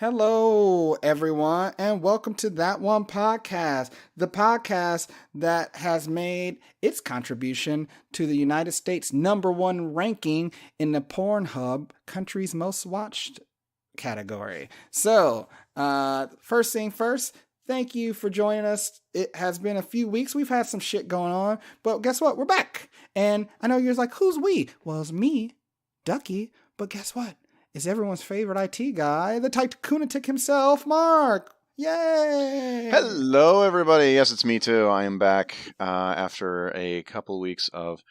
Hello, everyone, and welcome to That One Podcast, the podcast that has made its contribution to the United States #1 ranking in the Pornhub country's most watched category. So, first thing first, thank you for joining us. It has been a few weeks. We've had some shit going on, but guess what? We're back. And I know you're like, who's we? Well, it's me, Ducky, but guess what? Is everyone's favorite IT guy, the Tycoonitic himself, Mark. Yay! Hello, everybody. Yes, it's me too. I am back after a couple weeks of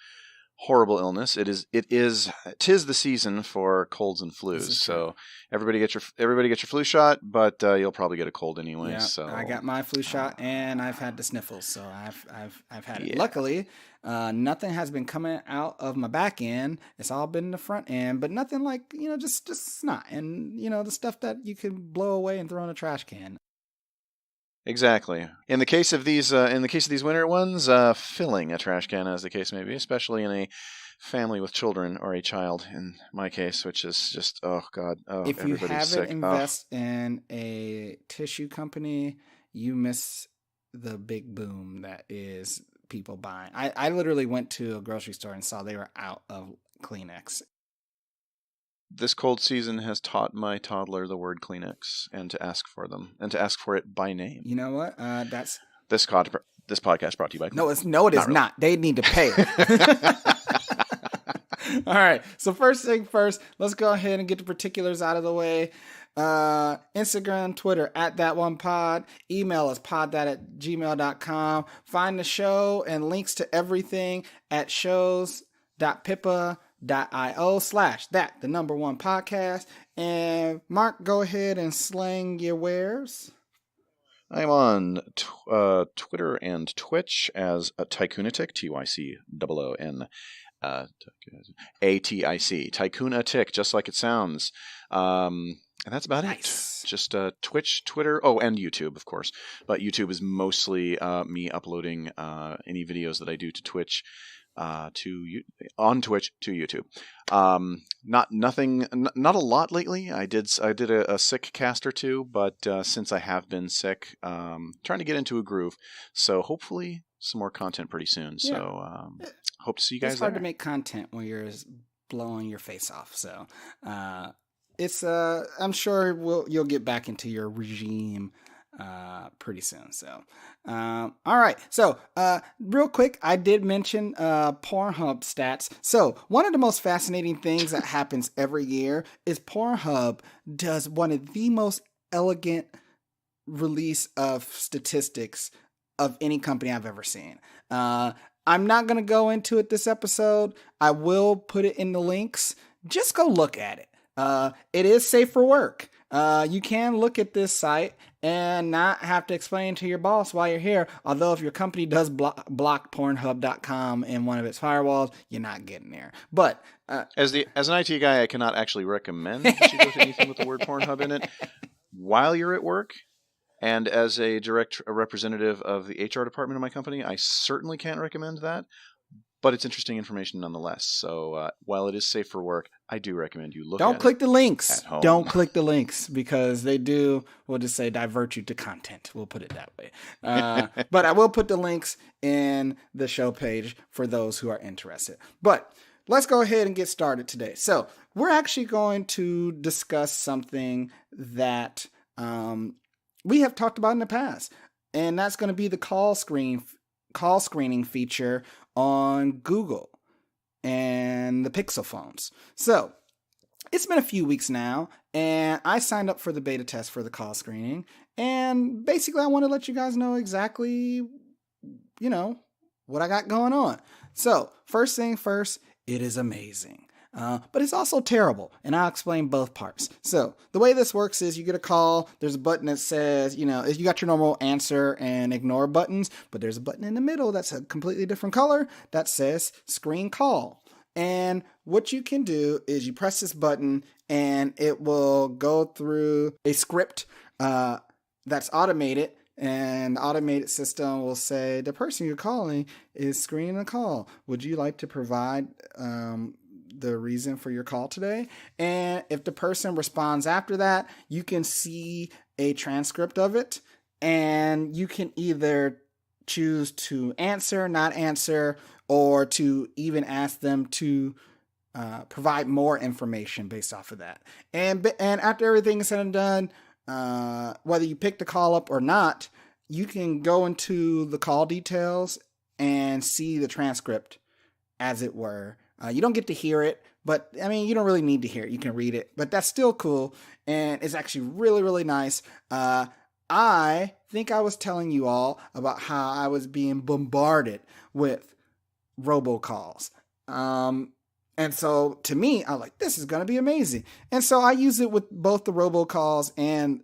horrible illness. Tis the season for colds and flus. So everybody get your flu shot, but you'll probably get a cold anyway. Yeah, so I got my flu shot and I've had the sniffles, so I've had it. Luckily, nothing has been coming out of my back end. It's all been in the front end, but nothing like just snot and the stuff that you can blow away and throw in a trash can. Exactly. In the case of these winter ones, filling a trash can, as the case may be, especially in a family with children or a child, in my case, which is just if you haven't invested in a tissue company, you miss the big boom that is people buying. I literally went to a grocery store and saw they were out of Kleenex. This cold season has taught my toddler the word Kleenex and to ask for them and to ask for it by name. You know what? That's this podcast brought to you by Kleenex. No, it is not. They need to pay it. All right. So first thing first, let's go ahead and get the particulars out of the way. Instagram, Twitter @thatonepod. Email us podthat@gmail.com. Find the show and links to everything at shows.pippa.io/that, the #1 podcast. And Mark, go ahead and slang your wares. I'm on Twitter and Twitch as Tycoonitic, TYCOON. ATIC, Tycoonatic, just like it sounds. And that's about it. Just Twitch, Twitter, and YouTube, of course. But YouTube is mostly me uploading any videos that I do to Twitch, on Twitch to YouTube. Not a lot lately. I did a sick cast or two, but since I have been sick, trying to get into a groove. So hopefully some more content pretty soon. Yeah. So hope to see you guys. It's hard to make content when you're blowing your face off. So it's I'm sure you'll get back into your regime pretty soon. So all right. So real quick, I did mention Pornhub stats. So one of the most fascinating things that happens every year is Pornhub does one of the most elegant release of statistics of any company I've ever seen. I'm not going to go into it this episode. I will put it in the links. Just go look at it. It is safe for work. You can look at this site and not have to explain to your boss why you're here. Although if your company does block Pornhub.com in one of its firewalls, you're not getting there. But as an IT guy, I cannot actually recommend that you go to anything with the word Pornhub in it while you're at work. And as a direct representative of the HR department of my company, I certainly can't recommend that. But it's interesting information nonetheless. So while it is safe for work, I do recommend you look at it. Don't click the links. Don't click the links because they do, we'll just say, divert you to content. We'll put it that way. But I will put the links in the show page for those who are interested. But let's go ahead and get started today. So we're actually going to discuss something that we have talked about in the past. And that's going to be the call screening feature on Google and the Pixel phones. So it's been a few weeks now, and I signed up for the beta test for the call screening. And basically, I want to let you guys know exactly, what I got going on. So first thing first, it is amazing. But it's also terrible, and I'll explain both parts. So the way this works is you get a call, there's a button that says, you got your normal answer and ignore buttons, but there's a button in the middle that's a completely different color that says screen call. And what you can do is you press this button, and it will go through a script that's automated, and the automated system will say, the person you're calling is screening a call. Would you like to provide the reason for your call today. And if the person responds after that, you can see a transcript of it, and you can either choose to answer, not answer, or to even ask them to provide more information based off of that. And after everything is said and done, whether you pick the call up or not, you can go into the call details and see the transcript, as it were. You don't get to hear it, but I mean, you don't really need to hear it. You can read it, but that's still cool, and it's actually really, really nice. I think I was telling you all about how I was being bombarded with robocalls. And so to me, I was like, this is going to be amazing. And so I use it with both the robocalls and,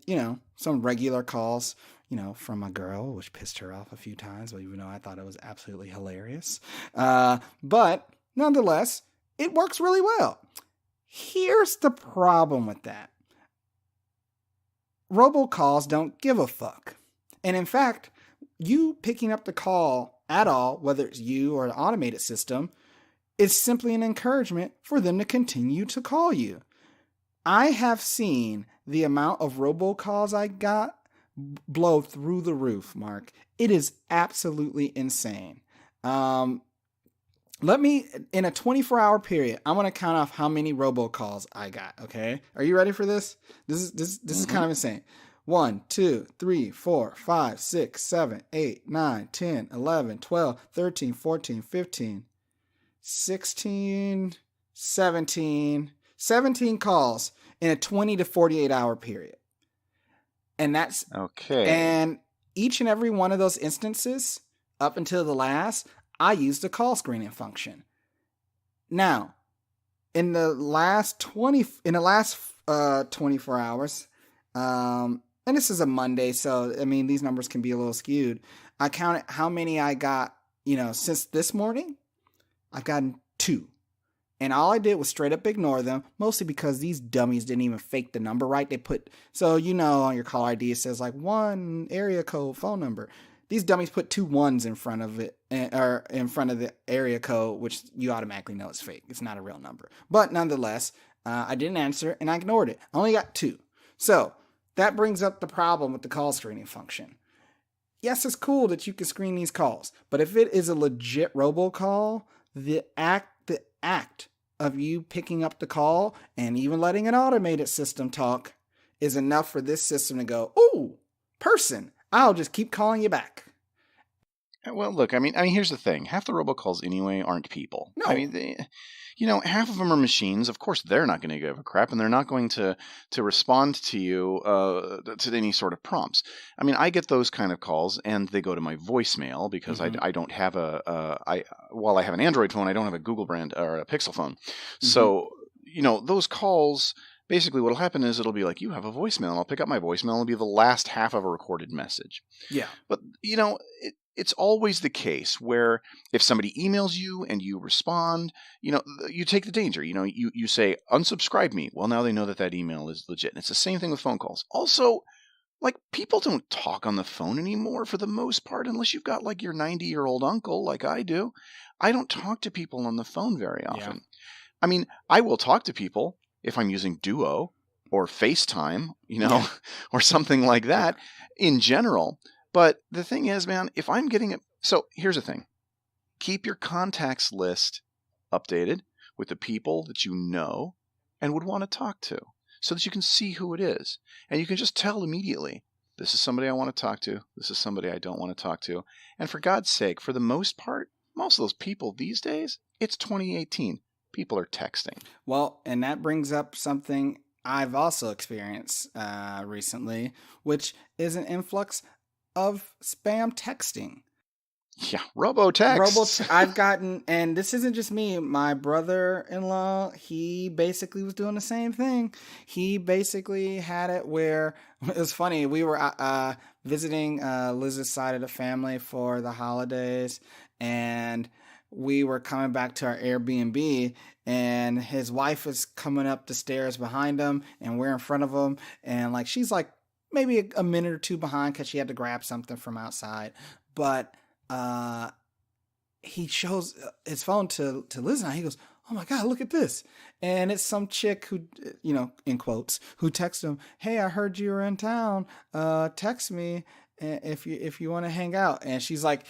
some regular calls, from a girl, which pissed her off a few times, but even though I thought it was absolutely hilarious. But nonetheless, it works really well. Here's the problem with that. Robocalls don't give a fuck. And in fact, you picking up the call at all, whether it's you or an automated system, is simply an encouragement for them to continue to call you. I have seen the amount of robocalls I got blow through the roof, Mark. It is absolutely insane. In a 24-hour period, I'm going to count off how many robocalls I got, okay? Are you ready for this? This is kind of insane. 1, 2, 3, 4, 5, 6, 7, 8, 9, 10, 11, 12, 13, 14, 15, 16, 17 calls in a 20 to 48 hour period. And that's okay. And each and every one of those instances, up until the last, I used the call screening function. Now, in the last 24 hours, and this is a Monday, so I mean these numbers can be a little skewed. I counted how many I got, since this morning. I've gotten 2. And all I did was straight up ignore them, mostly because these dummies didn't even fake the number right. They put, so on your call ID, it says like 1 area code phone number. These dummies put 2 1s in front of it, or in front of the area code, which you automatically know is fake. It's not a real number. But nonetheless, I didn't answer and I ignored it. I only got 2. So that brings up the problem with the call screening function. Yes, it's cool that you can screen these calls, but if it is a legit robocall, the act of you picking up the call and even letting an automated system talk is enough for this system to go, "Ooh, person, I'll just keep calling you back." Well, look, I mean, here's the thing. Half the robocalls anyway aren't people. No. I mean, half of them are machines. Of course, they're not going to give a crap, and they're not going to respond to you to any sort of prompts. I mean, I get those kind of calls, and they go to my voicemail because I don't have while I have an Android phone, I don't have a Google brand or a Pixel phone. Mm-hmm. So, those calls, basically what'll happen is it'll be like, you have a voicemail, and I'll pick up my voicemail, and it'll be the last half of a recorded message. Yeah. But, it's always the case where if somebody emails you and you respond, you take the danger. You say, unsubscribe me. Well, now they know that email is legit. And it's the same thing with phone calls. Also, like, people don't talk on the phone anymore for the most part, unless you've got like your 90-year-old uncle like I do. I don't talk to people on the phone very often. Yeah. I mean, I will talk to people if I'm using Duo or FaceTime, or something like that in general. But the thing is, man, if I'm getting it... So here's the thing. Keep your contacts list updated with the people that you know and would want to talk to so that you can see who it is. And you can just tell immediately, this is somebody I want to talk to. This is somebody I don't want to talk to. And for God's sake, for the most part, most of those people these days, it's 2018. People are texting. Well, and that brings up something I've also experienced recently, which is an influx of spam texting. Yeah, robo-text. I've gotten, and this isn't just me, my brother-in-law, he basically was doing the same thing. He basically had it where, it was funny, we were visiting Liz's side of the family for the holidays, and we were coming back to our Airbnb, and his wife is coming up the stairs behind him, and we're in front of him, and like she's like maybe a minute or 2 behind because she had to grab something from outside. But he shows his phone to Liz and I. He goes, oh my God, look at this. And it's some chick who, in quotes, who texts him, hey, I heard you were in town. Text me if you want to hang out. And she's like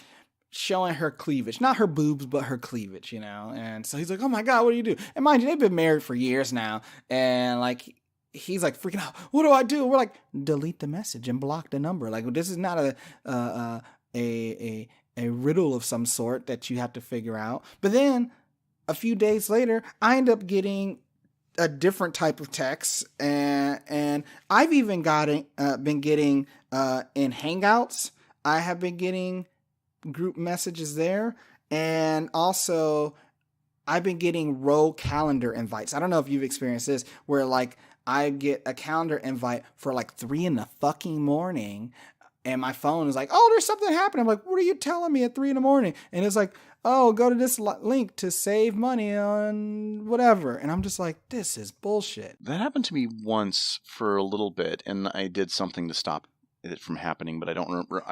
showing her cleavage, not her boobs, but her cleavage, And so he's like, oh my God, what do you do? And mind you, they've been married for years now. And like, he's like freaking out. What do I do? We're like, delete the message and block the number. Like, this is not a riddle of some sort that you have to figure out. But then a few days later, I end up getting a different type of text, and I've even been getting in Hangouts. I have been getting group messages there, and also I've been getting row calendar invites. I don't know if you've experienced this, where like I get a calendar invite for like 3 a.m, and my phone is like, oh, there's something happening. I'm like, what are you telling me at 3 a.m? And it's like, oh, go to this link to save money on whatever. And I'm just like, this is bullshit. That happened to me once for a little bit, and I did something to stop it from happening, but I don't remember.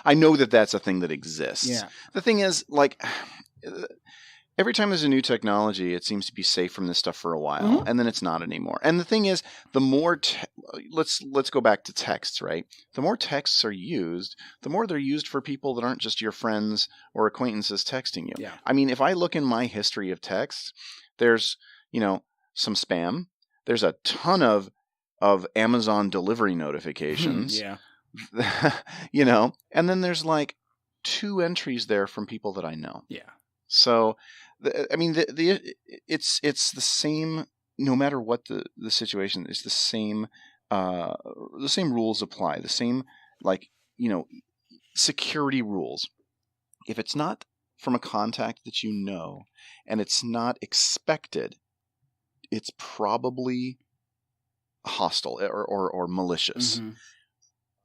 I know that that's a thing that exists. Yeah. The thing is, like, every time there's a new technology, it seems to be safe from this stuff for a while, and then it's not anymore. And the thing is, the more let's go back to texts, right? The more texts are used, the more they're used for people that aren't just your friends or acquaintances texting you. Yeah. I mean, if I look in my history of texts, there's some spam. There's a ton of Amazon delivery notifications. Yeah. And then there's like 2 entries there from people that I know. Yeah. So, it's the same, no matter what the situation. It's the same rules apply. The same, security rules. If it's not from a contact that you know, and it's not expected, it's probably hostile or malicious.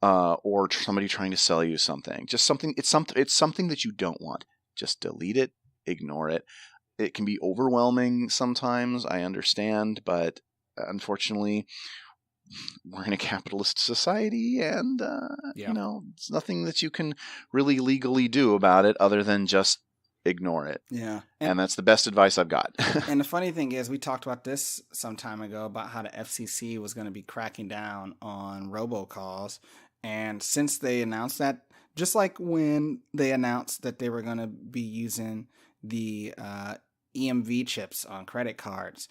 Or somebody trying to sell you something. Just something. It's something that you don't want. Just delete it. Ignore it. It can be overwhelming sometimes. I understand, but unfortunately, we're in a capitalist society, and it's nothing that you can really legally do about it other than just ignore it. Yeah, and that's the best advice I've got. And the funny thing is, we talked about this some time ago about how the FCC was going to be cracking down on robocalls. And since they announced that, just like when they announced that they were going to be using the EMV chips on credit cards,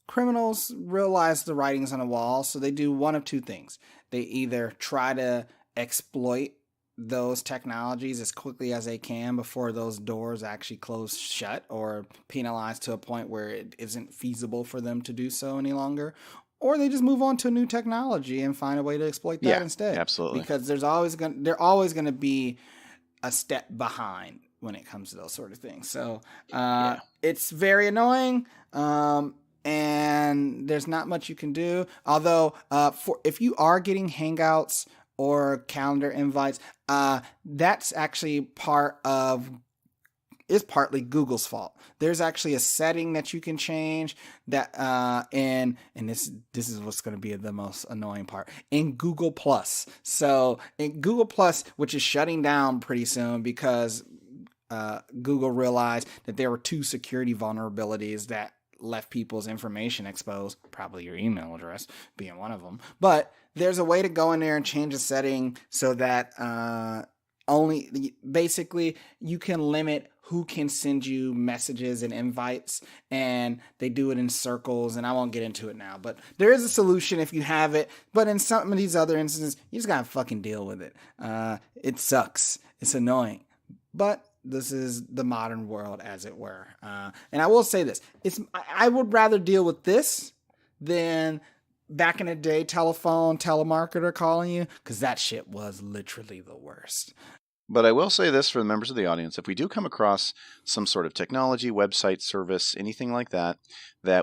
criminals realize the writings on the wall, so they do one of 2 things. They either try to exploit those technologies as quickly as they can before those doors actually close shut or penalized to a point where it isn't feasible for them to do so any longer. Or they just move on to a new technology and find a way to exploit that instead. Absolutely. Because they're always going to be a step behind when it comes to those sort of things. So it's very annoying, and there's not much you can do. Although, if you are getting Hangouts or calendar invites, that's actually partly Google's fault. There's actually a setting that you can change that, and this is what's going to be the most annoying part, in Google Plus. So in Google Plus, which is shutting down pretty soon because Google realized that there were 2 security vulnerabilities that left people's information exposed, probably your email address being one of them. But there's a way to go in there and change a setting so that basically you can limit who can send you messages and invites, and they do it in circles, and I won't get into it now, but there is a solution if you have it. But in some of these other instances, you just gotta fucking deal with it. It sucks. It's annoying, but this is the modern world, as it were. And I will say this: I would rather deal with this than back in the day telemarketer calling you, because that shit was literally the worst. But I will say this for the members of the audience: if we do come across some sort of technology, website, service, anything like that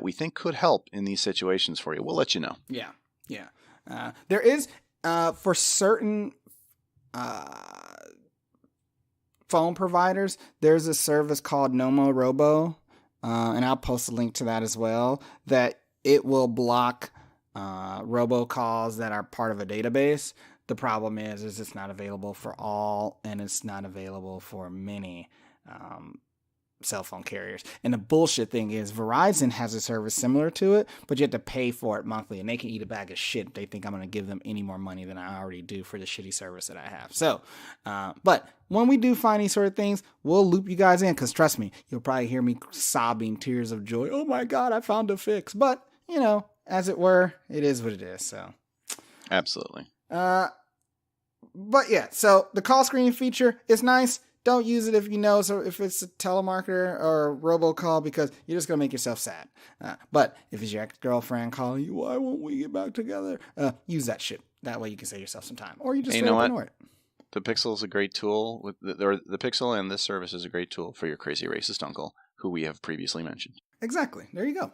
we think could help in these situations for you, we'll let you know. Yeah. There is, for certain phone providers, there's a service called Nomo Robo, and I'll post a link to that as well, that it will block robocalls that are part of a database. The problem is it's not available for all, and it's not available for many cell phone carriers. And the bullshit thing is Verizon has a service similar to it, but you have to pay for it monthly, and they can eat a bag of shit if they think I'm going to give them any more money than I already do for the shitty service that I have. So, but when we do find these sort of things, we'll loop you guys in, because trust me, you'll probably hear me sobbing tears of joy. Oh my God, I found a fix. But, as it were, it is what it is. So, absolutely. But yeah, so the call screening feature is nice. Don't use it if so if it's a telemarketer or a robocall, because you're just going to make yourself sad. But if it's your ex-girlfriend calling you, why won't we get back together? Use that shit. That way you can save yourself some time. Or you just ignore it. The Pixel is a great tool. The Pixel and this service is a great tool for your crazy racist uncle, who we have previously mentioned. Exactly. There you go.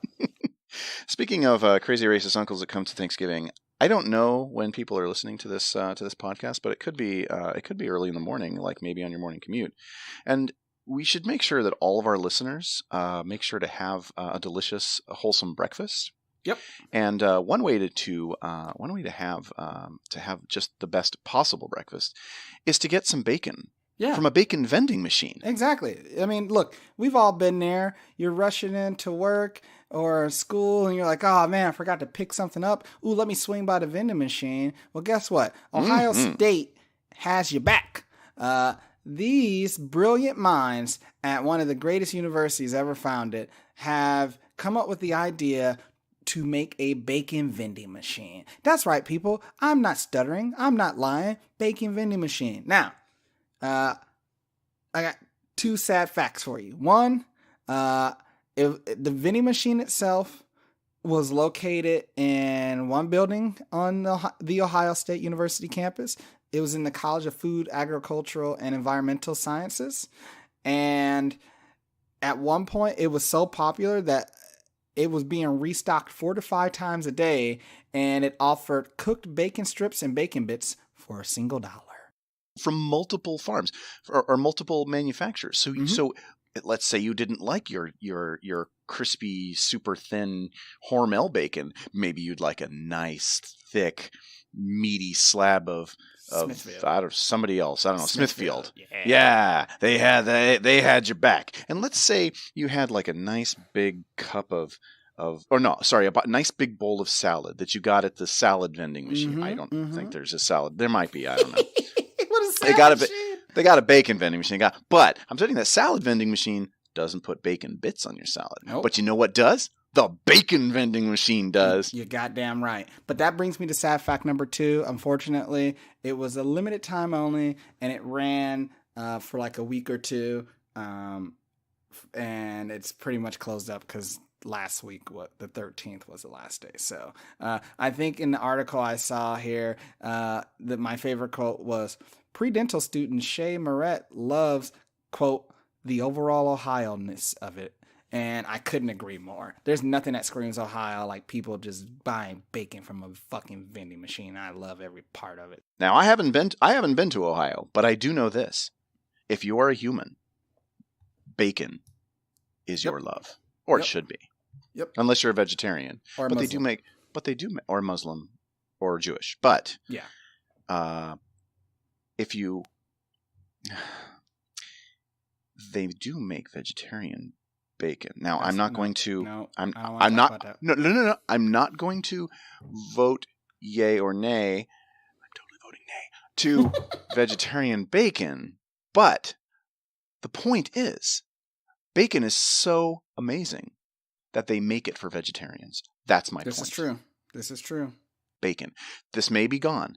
Speaking of crazy racist uncles that come to Thanksgiving, I don't know when people are listening to this podcast, but it could be early in the morning, like maybe on your morning commute, and we should make sure that all of our listeners make sure to have a delicious, wholesome breakfast. Yep. And one way to have just the best possible breakfast is to get some bacon. Yeah. From a bacon vending machine. Exactly. I mean, look, we've all been there. You're rushing into work or school and you're like, oh man, I forgot to pick something up. Ooh, let me swing by the vending machine. Well, guess what? Ohio State has your back. These brilliant minds at one of the greatest universities ever founded have come up with the idea to make a bacon vending machine. That's right, people. I'm not stuttering. I'm not lying. Bacon vending machine. Now, I got two sad facts for you. One, the vending machine itself was located in one building on the Ohio State University campus. It was in the College of Food, Agricultural, and Environmental Sciences. And at one point, it was so popular that it was being restocked 4 to 5 times a day, and it offered cooked bacon strips and bacon bits for $1. From multiple farms or multiple manufacturers. So so let's say you didn't like your crispy, super thin Hormel bacon. Maybe you'd like a nice, thick, meaty slab of somebody else. I don't know, Smithfield. Yeah, they had your back. And let's say you had like a nice big cup a nice big bowl of salad that you got at the salad vending machine. I don't think there's a salad. There might be. I don't know. They got a bacon vending machine. But I'm telling you, that salad vending machine doesn't put bacon bits on your salad. Nope. But you know what does? The bacon vending machine does. You're goddamn right. But that brings me to sad fact number 2. Unfortunately, it was a limited time only, and it ran for like a week or two, and it's pretty much closed up because last week, the 13th was the last day. So I think in the article I saw here, that my favorite quote was, pre-dental student Shay Moret loves, quote, the overall Ohio-ness of it. And I couldn't agree more. There's nothing that screams Ohio like people just buying bacon from a fucking vending machine. I love every part of it. Now, I haven't been to Ohio, but I do know this. If you are a human, bacon is your love. Or it should be. Yep. Unless you're a vegetarian. Or but Muslim. Or Muslim or Jewish. But yeah. They do make vegetarian bacon. Now, I'm not going to. No, I'm not. No. I'm not going to vote yay or nay. I'm totally voting nay to vegetarian bacon. But the point is, bacon is so amazing that they make it for vegetarians. That's my point. This is true. Bacon. This may be gone,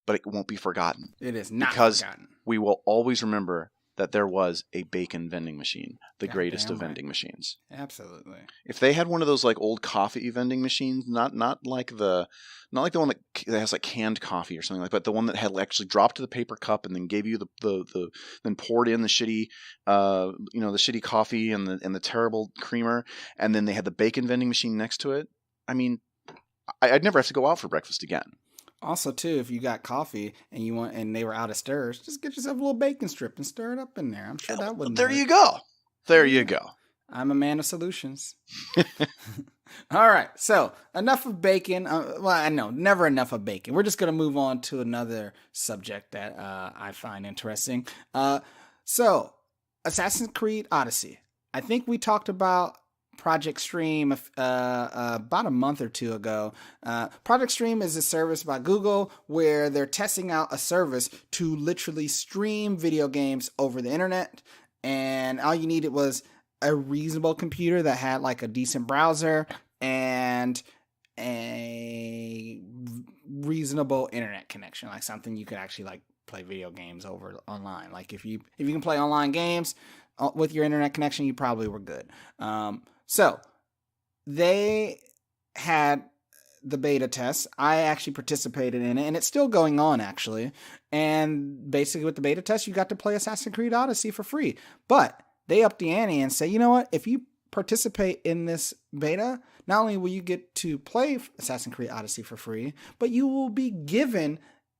but it won't be forgotten. It is not because forgotten. We will always remember that there was a bacon vending machine, the greatest of vending machines. Absolutely. If they had one of those like old coffee vending machines, not like the one that has like canned coffee or something like that, but the one that had actually dropped to the paper cup and then gave you the then poured in the shitty the shitty coffee and the terrible creamer, and then they had the bacon vending machine next to it. I mean, I'd never have to go out for breakfast again. Also, too, if you got coffee and they were out of stirs, just get yourself a little bacon strip and stir it up in there. I'm sure that wouldn't hurt. There you go. I'm a man of solutions. All right. So enough of bacon. Well, I know never enough of bacon. We're just going to move on to another subject that I find interesting. So Assassin's Creed Odyssey. I think we talked about Project Stream about a month or two ago. Project Stream is a service by Google where they're testing out a service to literally stream video games over the internet. And all you needed was a reasonable computer that had like a decent browser and a reasonable internet connection, like something you could actually like play video games over online. Like if you can play online games with your internet connection, you probably were good. So they had the beta test. I actually participated in it, and it's still going on actually. And basically with the beta test, you got to play Assassin's Creed Odyssey for free. But they upped the ante and say, you know what? If you participate in this beta, not only will you get to play Assassin's Creed Odyssey for free, but you will be given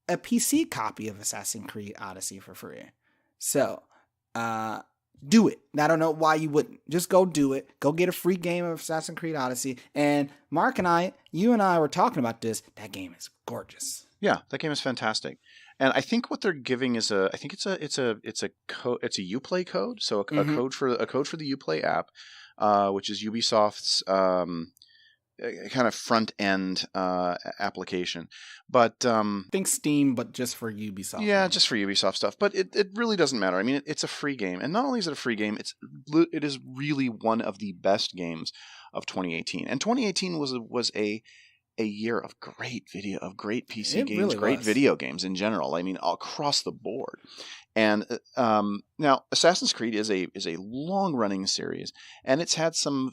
a PC copy of Assassin's Creed Odyssey for free. So, do it. I don't know why you wouldn't. Just go do it. Go get a free game of Assassin's Creed Odyssey. And Mark and you and I were talking about this. That game is gorgeous. Yeah, that game is fantastic. And I think what they're giving is it's a Uplay code. So a code for the Uplay app, which is Ubisoft's kind of front end application. But think Steam, but just for Ubisoft. Yeah, just for Ubisoft stuff. But it really doesn't matter. I mean, it's a free game, and not only is it a free game, it is really one of the best games of 2018. And 2018 was a year of great PC games, really great video games in general. I mean, across the board. And now Assassin's Creed is a long running series, and it's had some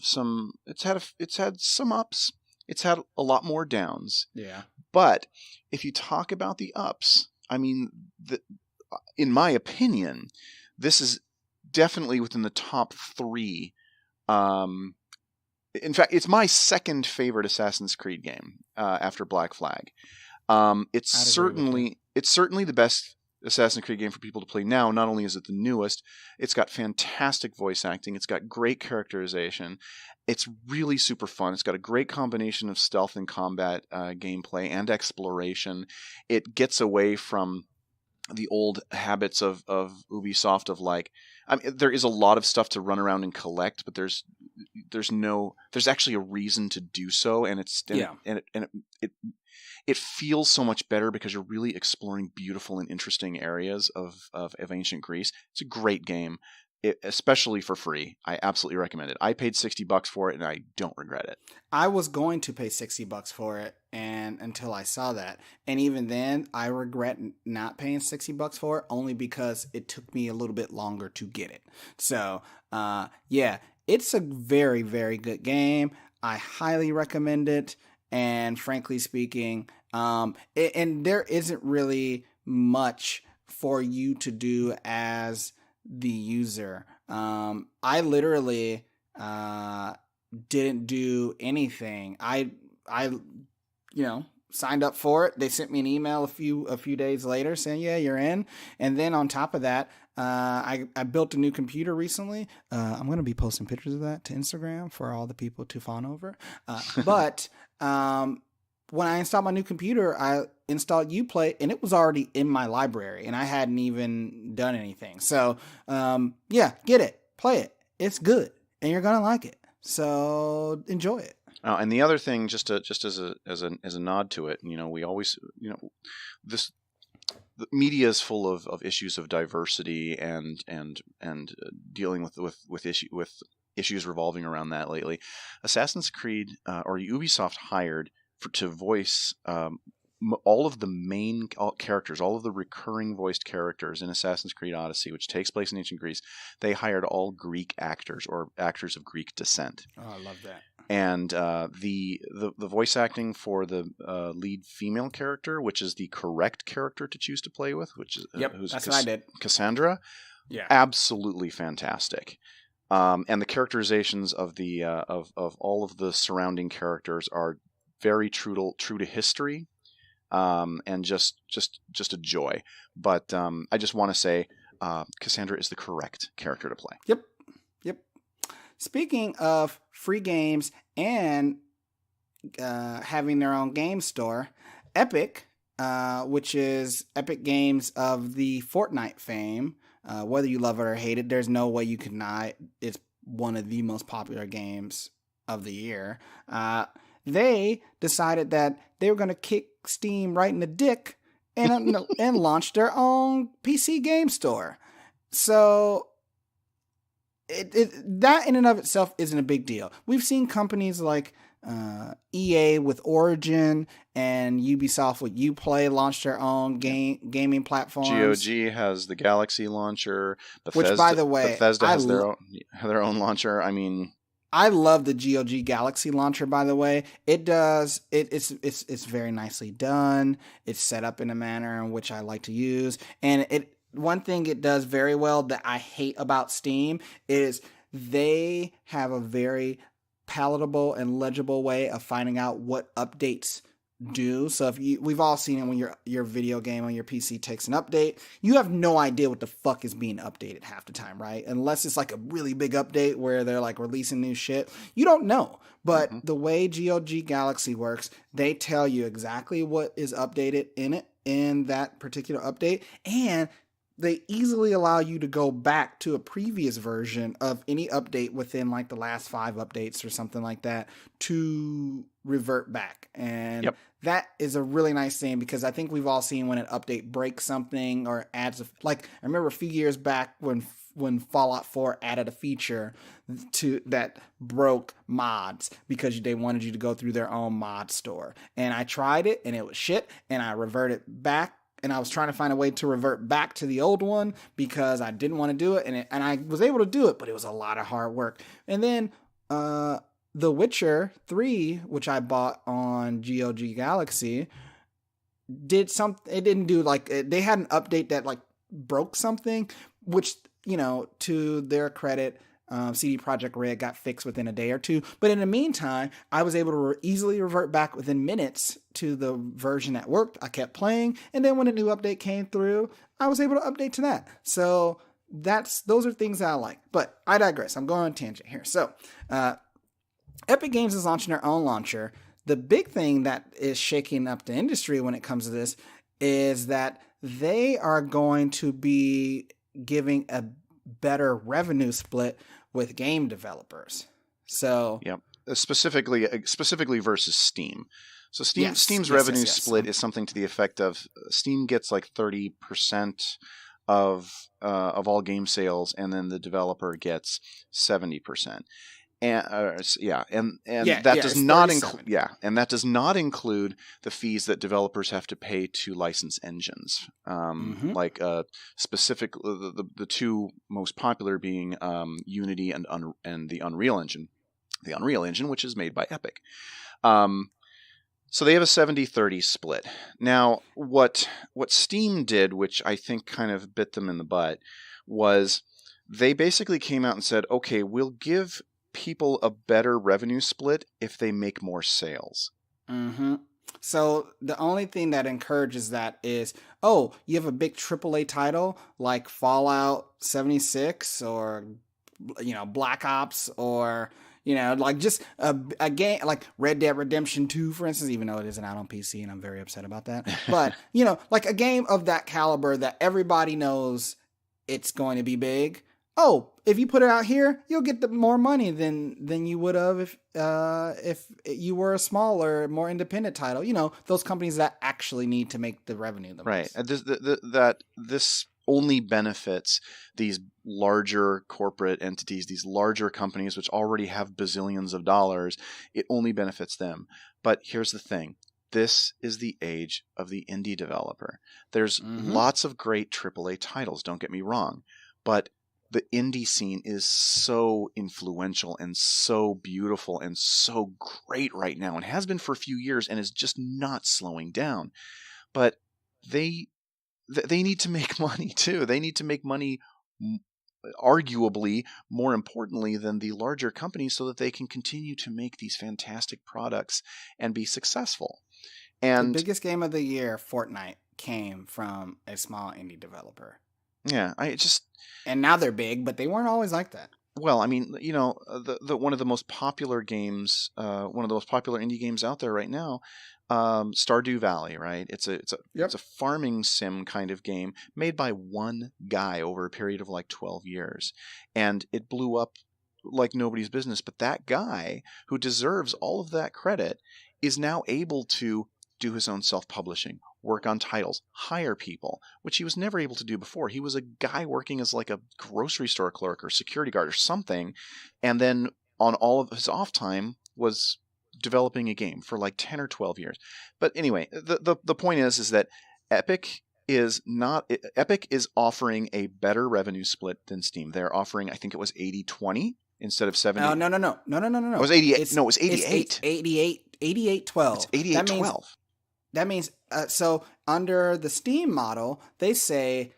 ups. It's had a lot more downs. Yeah. But if you talk about the ups, I mean, in my opinion, this is definitely within the top 3. In fact, it's my second favorite Assassin's Creed game after Black Flag. It's certainly the best Assassin's Creed game for people to play now. Not only is it the newest, it's got fantastic voice acting. It's got great characterization. It's really super fun. It's got a great combination of stealth and combat gameplay and exploration. It gets away from the old habits of Ubisoft of like, I mean, there is a lot of stuff to run around and collect, but there's actually a reason to do so, and it feels so much better because you're really exploring beautiful and interesting areas of ancient Greece. It's a great game, especially for free. I absolutely recommend it. I paid $60 for it, and I don't regret it. I was going to pay $60 for it, and until I saw that, and even then, I regret not paying $60 for it only because it took me a little bit longer to get it. So, yeah, it's a very, very good game. I highly recommend it. And frankly speaking, and there isn't really much for you to do as the user. I literally didn't do anything. I signed up for it. They sent me an email a few days later saying, yeah, you're in. And then on top of that, I built a new computer recently. I'm going to be posting pictures of that to Instagram for all the people to fawn over. But when I installed my new computer, I installed Uplay, and it was already in my library, and I hadn't even done anything. So, yeah, get it, play it. It's good, and you're going to like it. So enjoy it. And the other thing, just as a nod to it, we always, the media is full of issues of diversity and dealing with issues revolving around that lately. Assassin's Creed or Ubisoft hired to voice all of the main characters, all of the recurring voiced characters in Assassin's Creed Odyssey, which takes place in ancient Greece. They hired all Greek actors or actors of Greek descent. Oh, I love that. And the voice acting for the lead female character, which is the correct character to choose to play with, which is that's what I did. Cassandra. Yeah, absolutely fantastic. And the characterizations of the of all of the surrounding characters are very true to history, and just a joy. But I just want to say, Cassandra is the correct character to play. Yep. Speaking of free games and having their own game store, Epic, which is Epic Games of the Fortnite fame, whether you love it or hate it, there's no way you can deny it. It's one of the most popular games of the year, they decided that they were going to kick Steam right in the dick and launch their own PC game store. So that in and of itself isn't a big deal. We've seen companies like EA with Origin and Ubisoft with Uplay launch their own gaming platforms. GOG has the Galaxy launcher. Which, by the way, Bethesda has their own launcher. I mean, I love the GOG Galaxy launcher, by the way. It's very nicely done. It's set up in a manner in which I like to use. And one thing it does very well that I hate about Steam is they have a very palatable and legible way of finding out what updates do. So we've all seen it when your video game on your PC takes an update, you have no idea what the fuck is being updated half the time, right? Unless it's like a really big update where they're like releasing new shit. You don't know. But the way GOG Galaxy works, they tell you exactly what is updated in that particular update, and they easily allow you to go back to a previous version of any update within like the last 5 updates or something like that to revert back. And that is a really nice thing, because I think we've all seen when an update breaks something or adds I remember a few years back when Fallout 4 added a feature to that broke mods because they wanted you to go through their own mod store. And I tried it and it was shit, and I reverted back. And I was trying to find a way to revert back to the old one because I didn't want to do it. And I was able to do it, but it was a lot of hard work. And then The Witcher 3, which I bought on GOG Galaxy, did something. It didn't do they had an update that broke something, which, to their credit, CD Projekt Red got fixed within a day or two. But in the meantime, I was able to easily revert back within minutes to the version that worked. I kept playing, and then when a new update came through, I was able to update to that. So those are things that I like. But I digress. I'm going on a tangent here. So Epic Games is launching their own launcher. The big thing that is shaking up the industry when it comes to this is that they are going to be giving a better revenue split with game developers. So specifically versus Steam. So Steam's revenue split is something to the effect of Steam gets 30% of all game sales, and then the developer gets 70%. And that does not include the fees that developers have to pay to license engines. Specific the two most popular being Unity and the Unreal Engine. The Unreal Engine, which is made by Epic. So they have a 70-30 split. Now, what Steam did, which I think kind of bit them in the butt, was they basically came out and said, okay, we'll give people a better revenue split if they make more sales. Mm-hmm. So the only thing that encourages that is, you have a big AAA title like Fallout 76 or, Black Ops, or, just a game like Red Dead Redemption 2, for instance, even though it isn't out on PC and I'm very upset about that. But, like a game of that caliber that everybody knows it's going to be big. If you put it out here, you'll get more money than you would have if you were a smaller, more independent title. Those companies that actually need to make the revenue the right. most. This only benefits these larger corporate entities, these larger companies which already have bazillions of dollars. It only benefits them. But here's the thing. This is the age of the indie developer. There's lots of great AAA titles, don't get me wrong, but the indie scene is so influential and so beautiful and so great right now, and has been for a few years, and is just not slowing down. But they need to make money too. They need to make money, arguably more importantly than the larger companies, so that they can continue to make these fantastic products and be successful. And the biggest game of the year, Fortnite, came from a small indie developer. Yeah, and now they're big, but they weren't always like that. Well, I mean, the one of the most popular games, one of the most popular indie games out there right now, Stardew Valley, right? It's a farming sim kind of game made by one guy over a period of 12 years, and it blew up like nobody's business. But that guy who deserves all of that credit is now able to do his own self-publishing, work on titles, hire people, which he was never able to do before. He was a guy working as like a grocery store clerk or security guard or something, and then on all of his off time was developing a game for like 10 or 12 years. But anyway, the point is that Epic is offering a better revenue split than Steam. They're offering, I think it was 80-20 instead of 70. No. It was 88. It was 88. It's 88-12. It's 88-12. That means so under the Steam model, they say,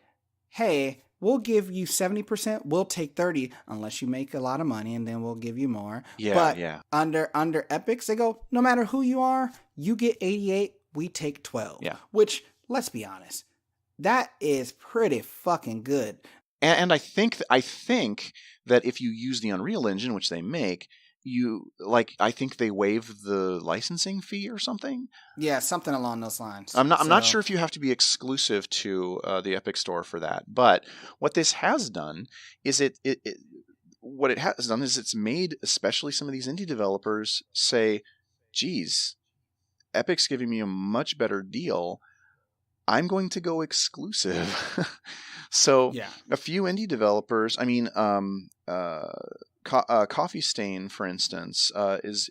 hey, we'll give you 70%, we'll take 30 unless you make a lot of money, and then we'll give you more. But under Epics, they go, no matter who you are, you get 88, we take 12. Yeah. Which, let's be honest, that is pretty fucking good. And I think that if you use the Unreal Engine, which they make, I think they waive the licensing fee or something. Yeah, something along those lines. I'm not sure if you have to be exclusive to the Epic Store for that. But what this has done is it's made especially some of these indie developers say, geez, Epic's giving me a much better deal. I'm going to go exclusive. So a few indie developers, Coffee Stain, for instance, has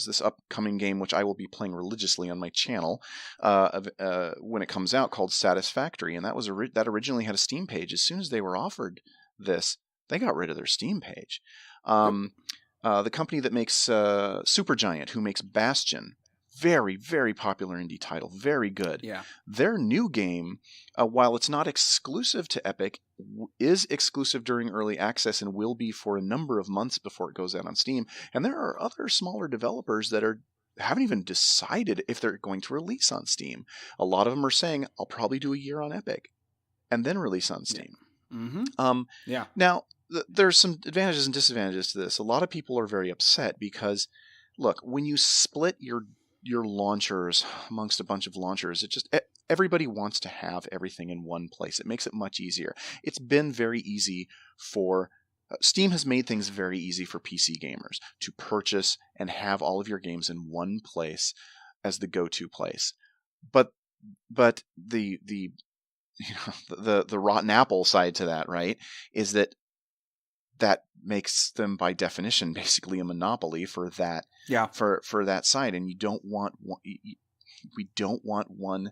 this upcoming game which I will be playing religiously on my channel when it comes out, called Satisfactory, and that originally had a Steam page. As soon as they were offered this, they got rid of their Steam page. The company that makes Supergiant, who makes Bastion, very, very popular indie title, very good. Yeah. Their new game, while it's not exclusive to Epic, is exclusive during early access and will be for a number of months before it goes out on Steam. And there are other smaller developers that haven't even decided if they're going to release on Steam. A lot of them are saying, I'll probably do a year on Epic and then release on Steam. Yeah. Mm-hmm. Now, there's some advantages and disadvantages to this. A lot of people are very upset because, look, when you split your launchers amongst a bunch of launchers, everybody wants to have everything in one place. It makes it much easier. It's been very easy for Steam has made things very easy for PC gamers to purchase and have all of your games in one place as the go-to place. But the rotten apple side to that, right, is that makes them by definition basically a monopoly for that. Yeah. For that side, and we don't want one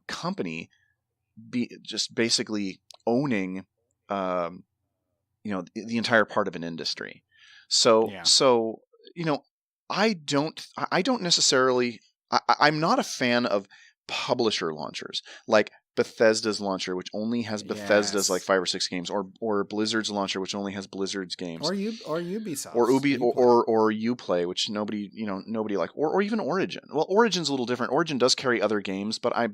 company just basically owning the entire part of an industry. So I don't necessarily. I'm not a fan of publisher launchers like Bethesda's launcher, which only has Bethesda's like 5 or 6 games, or Blizzard's launcher, which only has Blizzard's games, or Ubisoft, or Uplay, which nobody like, or even Origin. Well, Origin's a little different. Origin does carry other games, but I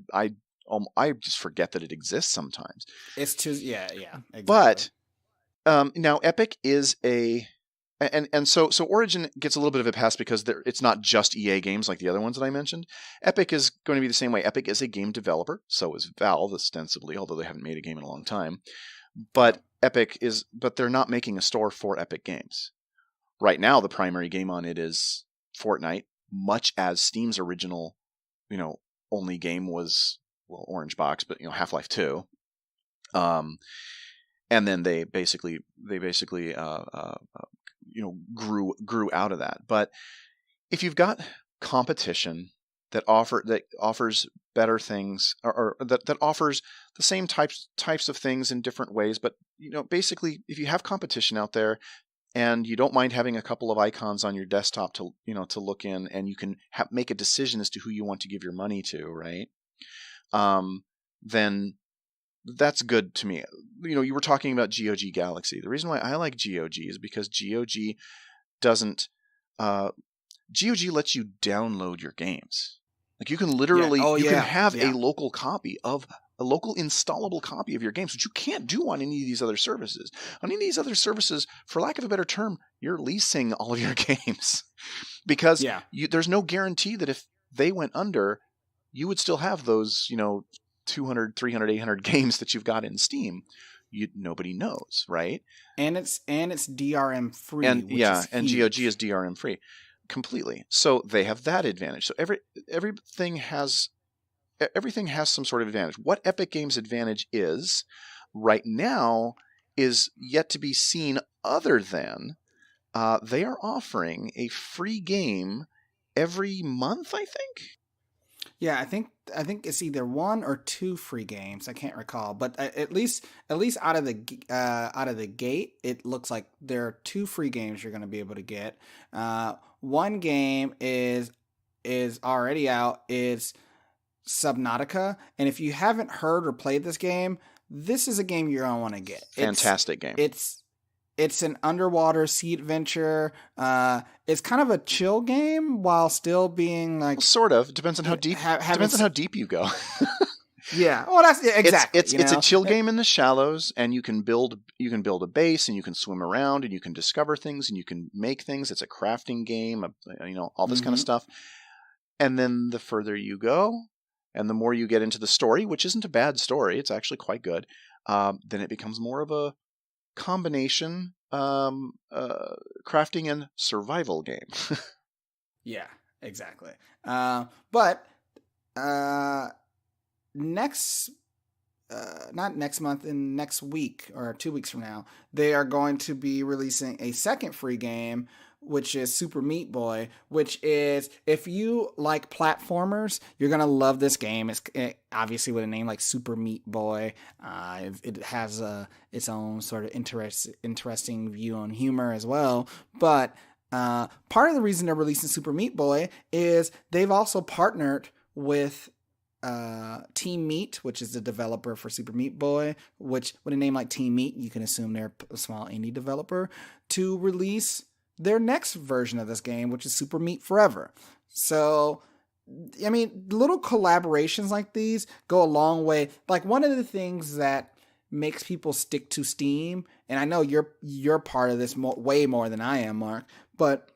just forget that it exists sometimes. It's too exactly. But now Epic is so Origin gets a little bit of a pass because it's not just EA games like the other ones that I mentioned. Epic is going to be the same way. Epic is a game developer, so is Valve ostensibly, although they haven't made a game in a long time. But they're not making a store for Epic Games. Right now, the primary game on it is Fortnite, much as Steam's original, only game was, well, Orange Box, but Half-Life 2. And then they basically grew out of that. But if you've got competition that offers better things, or that offers the same types of things in different ways, but basically if you have competition out there and you don't mind having a couple of icons on your desktop to look in, and you can make a decision as to who you want to give your money to, right? Then that's good to me. You were talking about GOG Galaxy. The reason why I like GOG is because GOG doesn't. GOG lets you download your games. Like you can literally, you can have a local installable copy of your games, which you can't do on any of these other services. On any of these other services, for lack of a better term, you're leasing all of your games because there's no guarantee that if they went under, you would still have those, 200, 300, 800 games that you've got in Steam. nobody knows, right? And it's DRM free, And which is and huge. GOG is DRM free completely. So they have that advantage. So everything has some sort of advantage. What Epic Games' advantage is right now is yet to be seen, other than they are offering a free game every month, I think. Yeah, I think it's either 1 or 2 free games. I can't recall, but at least out of the gate, it looks like there are 2 free games you're going to be able to get. One game is already out. It's Subnautica, and if you haven't heard or played this game, this is a game you're going to want to get. Fantastic game. It's an underwater sea adventure. It's kind of a chill game while still being like, well, sort of. Depends on how deep. Depends on how deep you go. Yeah. Well, that's exactly. It's a chill game in the shallows, and you can build a base, and you can swim around, and you can discover things, and you can make things. It's a crafting game, all this kind of stuff. And then the further you go, and the more you get into the story, which isn't a bad story, it's actually quite good. Then it becomes more of a combination crafting and survival game. Yeah, exactly. But next not next month, in next week or 2 weeks from now, they are going to be releasing a second free game, which is Super Meat Boy, which is, if you like platformers, you're going to love this game. It's obviously with a name like Super Meat Boy. It has its own sort of interesting view on humor as well. But part of the reason they're releasing Super Meat Boy is they've also partnered with Team Meat, which is the developer for Super Meat Boy, which with a name like Team Meat, you can assume they're a small indie developer, to release their next version of this game, which is Super Meat Forever. So, I mean, little collaborations like these go a long way. Like, one of the things that makes people stick to Steam, and I know you're part of this way more than I am, Mark, but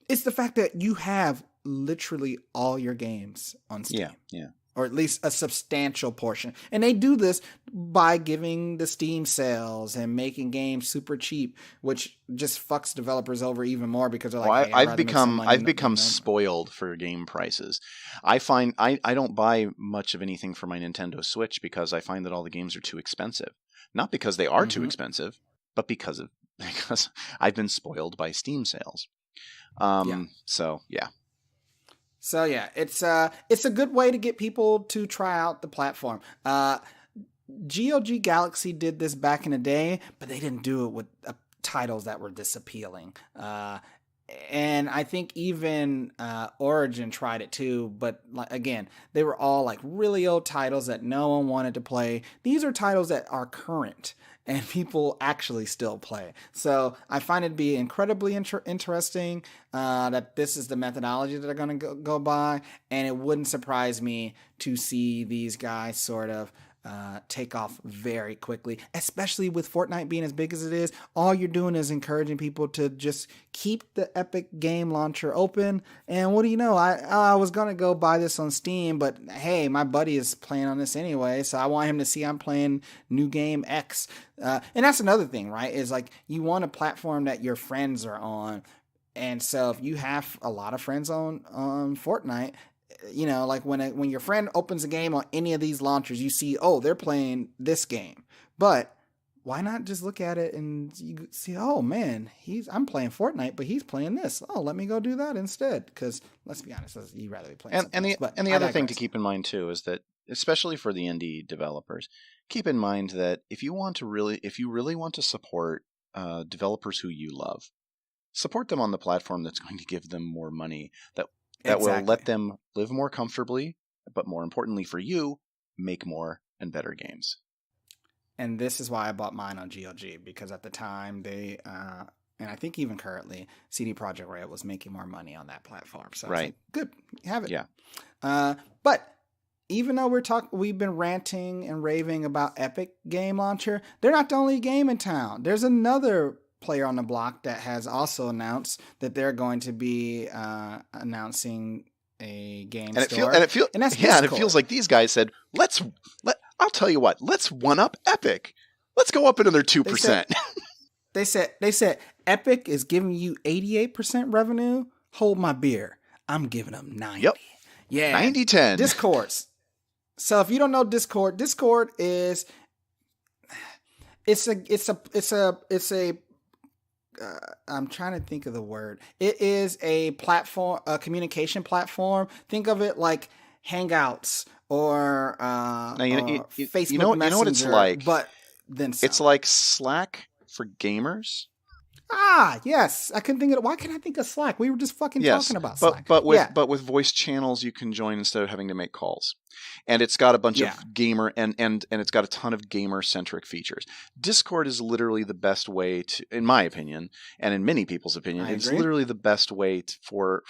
it's the fact that you have literally all your games on Steam. Yeah. Or at least a substantial portion. And they do this by giving the Steam sales and making games super cheap, which just fucks developers over even more, because they're like, hey, I've become spoiled for game prices. I find I don't buy much of anything for my Nintendo Switch because I find that all the games are too expensive. Not because they are too expensive, but because I've been spoiled by Steam sales. So yeah. So yeah, it's a good way to get people to try out the platform. GOG Galaxy did this back in the day, but they didn't do it with titles that were this appealing. And I think even Origin tried it too, but again, they were all like really old titles that no one wanted to play. These are titles that are current and people actually still play. So I find it to be incredibly interesting that this is the methodology that they're going to go by, and it wouldn't surprise me to see these guys sort of take off very quickly, especially with Fortnite being as big as it is. All you're doing is encouraging people to just keep the Epic game launcher open. And what do you know? I was going to go buy this on Steam, but hey, my buddy is playing on this anyway, so I want him to see I'm playing new game X. And that's another thing, right? Is like, you want a platform that your friends are on. And so if you have a lot of friends on Fortnite, you know, like when your friend opens a game on any of these launchers, you see, oh, they're playing this game. But why not just look at it and you see, oh man, I'm playing Fortnite, but he's playing this. Oh, let me go do that instead. Because let's be honest, you'd rather be playing. And the other thing to keep in mind too is that, especially for the indie developers, keep in mind that if you really want to support developers who you love, support them on the platform that's going to give them more money, that will let them live more comfortably, but more importantly for you, make more and better games. And this is why I bought mine on GOG, because at the time they, and I think even currently, CD Projekt Red was making more money on that platform. So right. Like, good, have it. Yeah. But even though we've been ranting and raving about Epic Game Launcher, they're not the only game in town. There's another player on the block that has also announced that they're going to be announcing a game store. It feels like these guys said, I'll tell you what, let's one up Epic. Let's go up another They 2%. they said Epic is giving you 88% revenue. Hold my beer. I'm giving them 90. Yep. Yeah. 90-10. Discords. So if you don't know Discord is it's a I'm trying to think of the word. It is a platform, a communication platform. Think of it like Hangouts or Facebook Messenger. You know what it's like? But then some. It's like Slack for gamers. Ah, yes. I couldn't think of it. Why can't I think of Slack? We were just fucking talking about Slack. But with voice channels you can join instead of having to make calls. And it's got a bunch of gamer and it's got a ton of gamer centric features. Discord is literally the best way to, in my opinion, and in many people's opinion, it's literally the best way for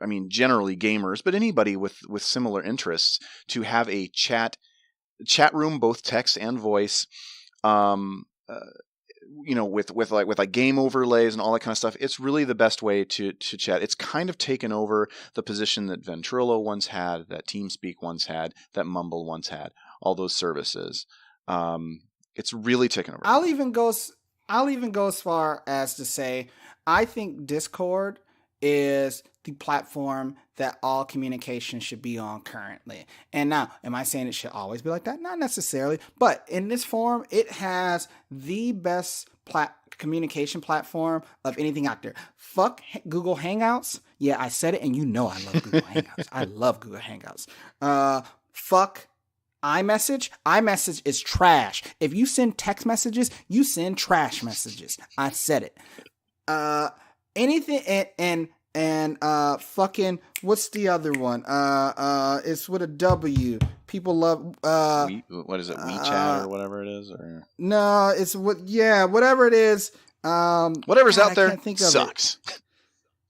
I mean, generally gamers, but anybody with similar interests to have a chat room, both text and voice. With like game overlays and all that kind of stuff, it's really the best way to chat. It's kind of taken over the position that Ventrilo once had, that TeamSpeak once had, that Mumble once had. All those services, it's really taken over. I'll even go as far as to say I think Discord is the platform that all communication should be on currently. And now, am I saying it should always be like that? Not necessarily. But in this form, it has the best communication platform of anything out there. Fuck Google Hangouts. Yeah, I said it, and you know I love Google Hangouts. I love Google Hangouts. Fuck iMessage. iMessage is trash. If you send text messages, you send trash messages. I said it. Anything and fucking what's the other one? It's with a W. People love what is it? WeChat or whatever it is, or no, it's whatever it is. Whatever's out there sucks.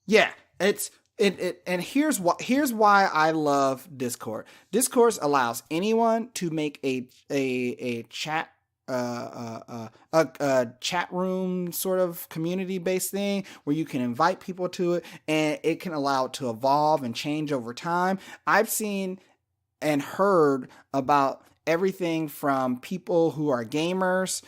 Yeah, it's it and here's why I love Discord. Discord allows anyone to make a chat a chat room sort of community based thing where you can invite people to it, and it can allow it to evolve and change over time. I've seen and heard about everything from people who are gamers,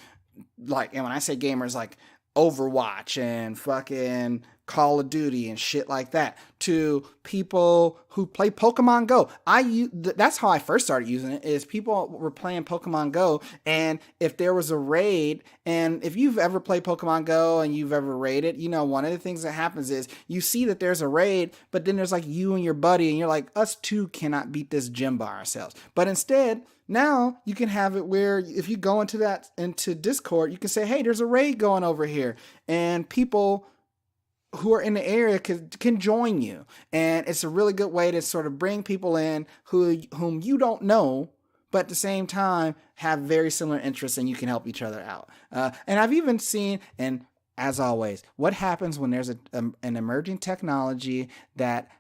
like, and when I say gamers, like Overwatch and fucking Call of Duty and shit like that, to people who play Pokemon Go. That's how I first started using it, is people were playing Pokemon Go, and if there was a raid, and if you've ever played Pokemon Go and you've ever raided, you know, one of the things that happens is you see that there's a raid, but then there's like you and your buddy, and you're like, us two cannot beat this gym by ourselves. But instead, now you can have it where if you go into Discord, you can say, hey, there's a raid going over here, and people who are in the area can join you. And it's a really good way to sort of bring people in whom you don't know, but at the same time have very similar interests, and you can help each other out. And I've even seen, and as always, what happens when there's an emerging technology that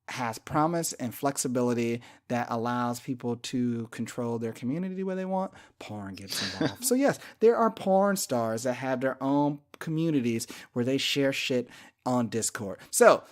has promise and flexibility that allows people to control their community the way they want? Porn gets involved. So yes, there are porn stars that have their own communities where they share shit on Discord. So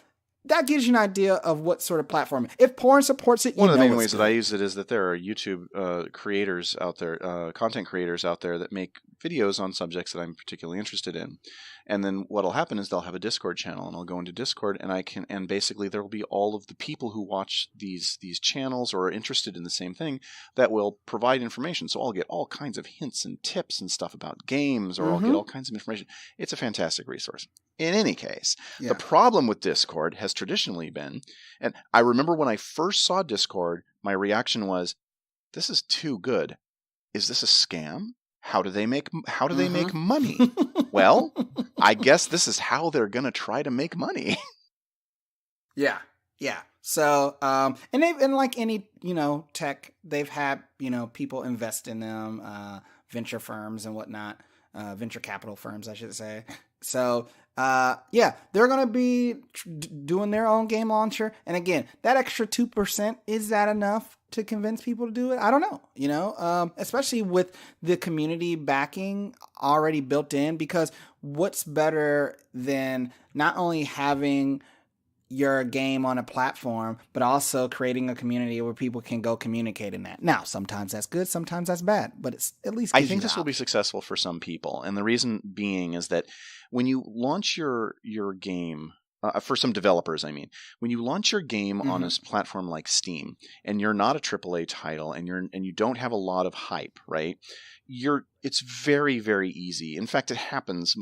that gives you an idea of what sort of platform. If porn supports it, one of the main ways that I use it is that there are YouTube creators out there, content creators out there that make videos on subjects that I'm particularly interested in. And then what'll happen is they'll have a Discord channel, and I'll go into Discord, and basically there will be all of the people who watch these channels or are interested in the same thing that will provide information. So I'll get all kinds of hints and tips and stuff about games, or I'll get all kinds of information. It's a fantastic resource. In any case, the problem with Discord has traditionally been, and I remember when I first saw Discord, my reaction was, this is too good. Is this a scam? How do they make money? Well, I guess this is how they're going to try to make money. Yeah. So, and like any, tech, they've had, people invest in them, venture firms and whatnot, venture capital firms, I should say. So, they're going to be doing their own game launcher. And again, that extra 2%, is that enough to convince people to do it? I don't know, especially with the community backing already built in, because what's better than not only having your game on a platform, but also creating a community where people can go communicate in that. Now, sometimes that's good, sometimes that's bad, but it's at least gives I think you this will be successful for some people, and the reason being is that when you launch your game, for some developers, I mean, when you launch your game on a platform like Steam, and you're not a AAA title, and you don't have a lot of hype, right? It's very, very easy. In fact, it happens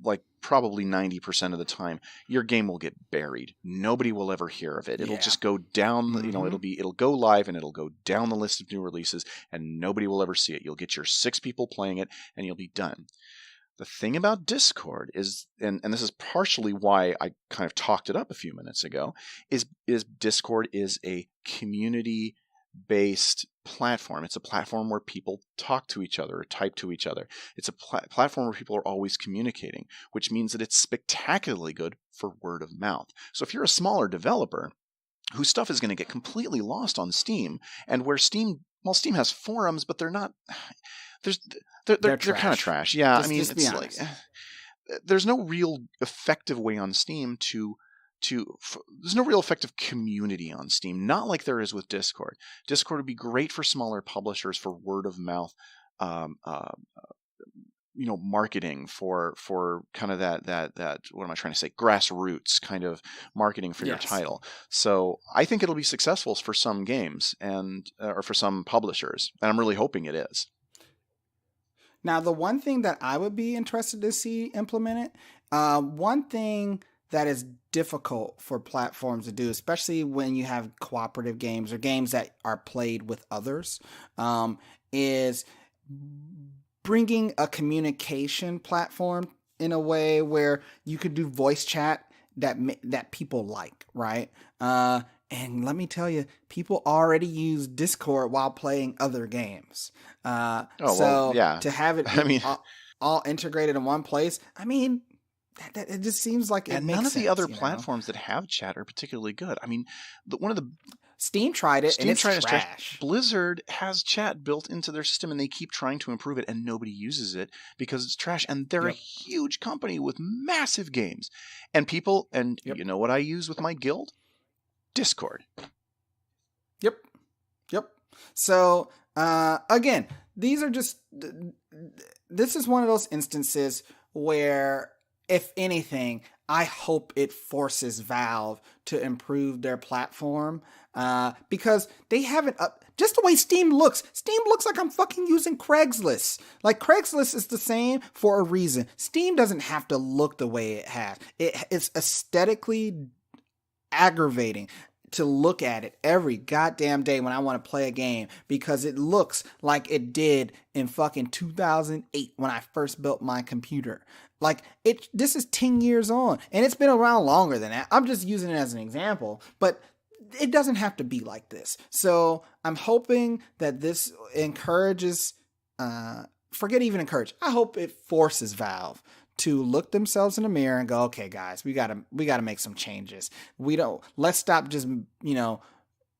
like probably 90% of the time, your game will get buried. Nobody will ever hear of it. It'll just go down, it'll go live and it'll go down the list of new releases and nobody will ever see it. You'll get your 6 people playing it and you'll be done. The thing about Discord is, and this is partially why I kind of talked it up a few minutes ago, is Discord is a community-based platform. It's a platform where people talk to each other or type to each other. It's a platform where people are always communicating, which means that it's spectacularly good for word of mouth. So if you're a smaller developer whose stuff is going to get completely lost on Steam, and where Steam has forums, but they're not. They're kind of trash. Yeah, it's like there's no real effective way on Steam there's no real effective community on Steam, not like there is with Discord. Discord would be great for smaller publishers for word of mouth, marketing for kind of that what am I trying to say, grassroots kind of marketing for your title. So I think it'll be successful for some games or for some publishers, and I'm really hoping it is. Now, the one thing that I would be interested to see implemented, one thing that is difficult for platforms to do, especially when you have cooperative games or games that are played with others, is bringing a communication platform in a way where you could do voice chat that people like, right? And let me tell you, people already use Discord while playing other games. To have it all integrated in one place, it just seems like it makes sense. And none of the other platforms that have chat are particularly good. I mean, Steam tried it, and it's trash. Blizzard has chat built into their system, and they keep trying to improve it, and nobody uses it because it's trash. And they're a huge company with massive games. And people, you know what I use with my guild? Discord. Yep. So, again, this is one of those instances where, if anything, I hope it forces Valve to improve their platform, because they haven't just the way Steam looks like I'm fucking using Craigslist. Like, Craigslist is the same for a reason. Steam doesn't have to look the way it has. It's aesthetically aggravating to look at it every goddamn day when I want to play a game, because it looks like it did in fucking 2008 when I first built my computer. Like, this is 10 years on, and it's been around longer than that. I'm just using it as an example, but it doesn't have to be like this. So I'm hoping that this encourages, forget even encourage, I hope it forces Valve to look themselves in the mirror and go, okay, guys, we gotta make some changes. Let's stop just,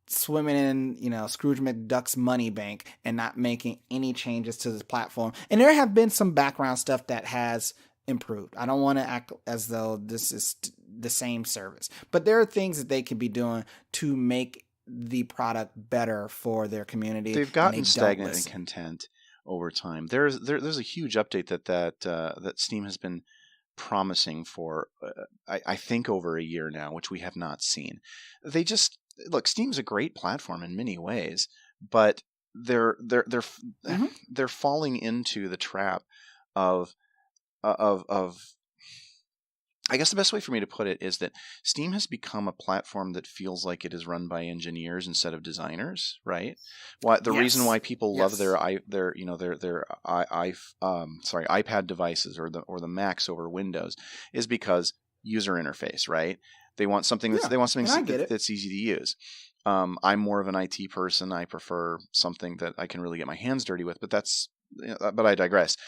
swimming in, Scrooge McDuck's money bank and not making any changes to this platform. And there have been some background stuff that has improved. I don't want to act as though this is the same service, but there are things that they could be doing to make the product better for their community. They've gotten stagnant and content over time. There's a huge update that Steam has been promising for I think over a year now, which we have not seen. They just Steam's a great platform in many ways, but they're falling into the trap of I guess the best way for me to put it is that Steam has become a platform that feels like it is run by engineers instead of designers, right? Reason why people love their iPad devices or the Macs over Windows is because user interface, right? They want something that's easy to use. I'm more of an IT person. I prefer something that I can really get my hands dirty with, but I digress.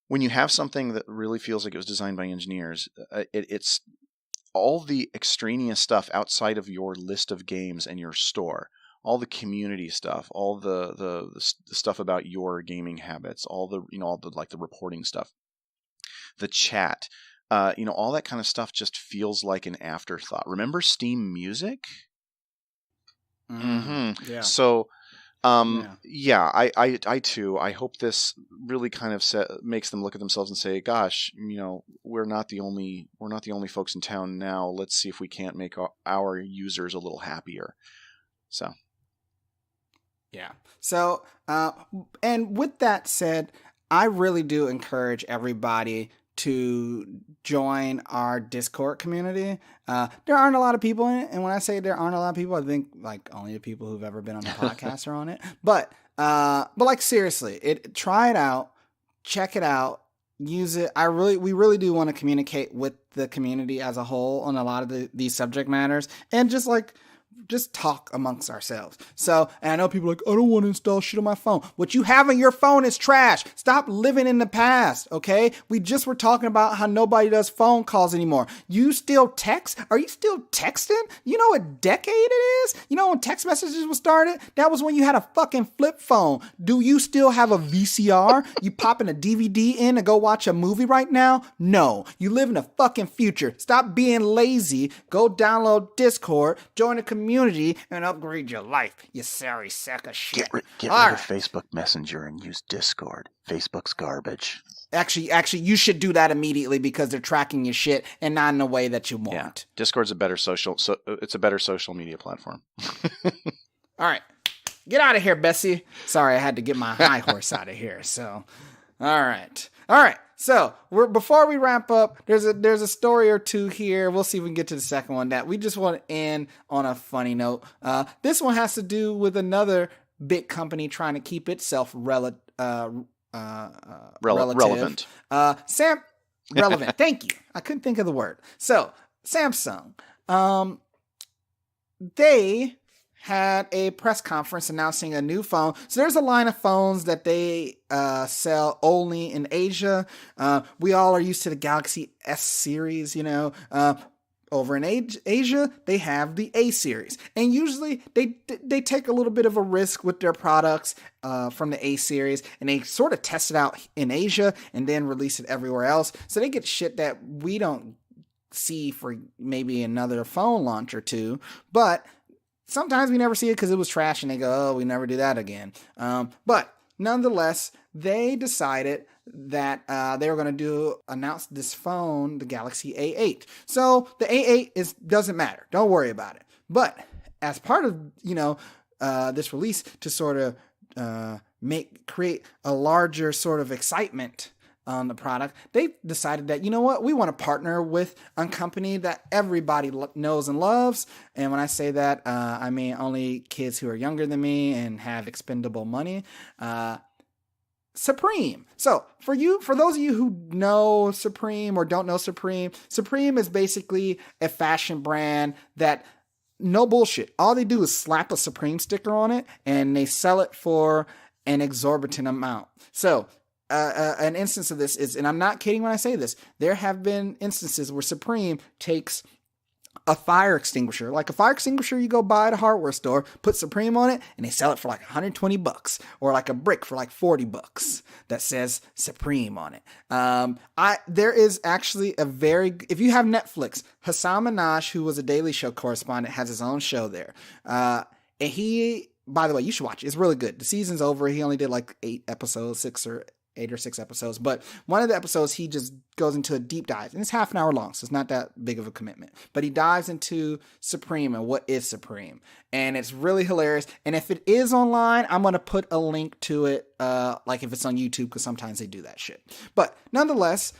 When you have something that really feels like it was designed by engineers, it's all the extraneous stuff outside of your list of games and your store, all the community stuff, all the stuff about your gaming habits, all the the reporting stuff, the chat, all that kind of stuff just feels like an afterthought. Remember Steam Music? Mm-hmm. Yeah. So, I too, I hope this really kind of makes them look at themselves and say, gosh, we're not the only folks in town now. Let's see if we can't make our users a little happier. So. Yeah. So, and with that said, I really do encourage everybody to join our Discord community. There aren't a lot of people in it, and when I say there aren't a lot of people, I think like only the people who've ever been on the podcast are on it. But like seriously, try it out, check it out, use it. We really do want to communicate with the community as a whole on a lot of these subject matters, and just talk amongst ourselves. So, and I know people are like, I don't want to install shit on my phone. What you have on your phone is trash. Stop living in the past, okay? We just were talking about how nobody does phone calls anymore. You still text? Are you still texting? You know what decade it is? You know when text messages was started? That was when you had a fucking flip phone. Do you still have a VCR? You popping a DVD in and go watch a movie right now? No. You live in the fucking future. Stop being lazy. Go download Discord, join a community, and upgrade your life, you sorry sack of shit. Get rid of Facebook Messenger and use Discord. Facebook's garbage. Actually, you should do that immediately because they're tracking your shit and not in a way that you want. Yeah. Discord's it's a better social media platform. All right. Get out of here, Bessie. Sorry, I had to get my high horse out of here. So, all right. So before we wrap up, there's a story or two here. We'll see if we can get to the second one. That we just want to end on a funny note. This one has to do with another big company trying to keep itself relevant. Relevant. Relevant. Thank you. I couldn't think of the word. So Samsung, they had a press conference announcing a new phone. So there's a line of phones that they sell only in Asia. We all are used to the Galaxy S series, over in Asia, they have the A series. And usually they take a little bit of a risk with their products from the A series, and they sort of test it out in Asia and then release it everywhere else. So they get shit that we don't see for maybe another phone launch or two. But sometimes we never see it because it was trash and they go, oh, we never do that again. But nonetheless, they decided that they were going to announce this phone, the Galaxy A8. So the A8 doesn't matter. Don't worry about it. But as part of, this release to sort of create a larger sort of excitement on the product, they decided that, we want to partner with a company that everybody knows and loves. And when I say that, I mean only kids who are younger than me and have expendable money. Supreme. So for those of you who know Supreme or don't know Supreme is basically a fashion brand that, no bullshit, all they do is slap a Supreme sticker on it and they sell it for an exorbitant amount. So an instance of this is, and I'm not kidding when I say this, there have been instances where Supreme takes a fire extinguisher, like a fire extinguisher you go buy at a hardware store, put Supreme on it, and they sell it for like $120, or like a brick for like $40 that says Supreme on it. There is actually if you have Netflix, Hassam Minaj, who was a Daily Show correspondent, has his own show there. And he, by the way, you should watch it. It's really good. The season's over. He only did like 8 or 6 episodes, but one of the episodes he just goes into a deep dive, and it's half an hour long, so it's not that big of a commitment, but he dives into Supreme and what is Supreme, and it's really hilarious. And if it is online, I'm going to put a link to it, like if it's on YouTube, because sometimes they do that shit. But nonetheless,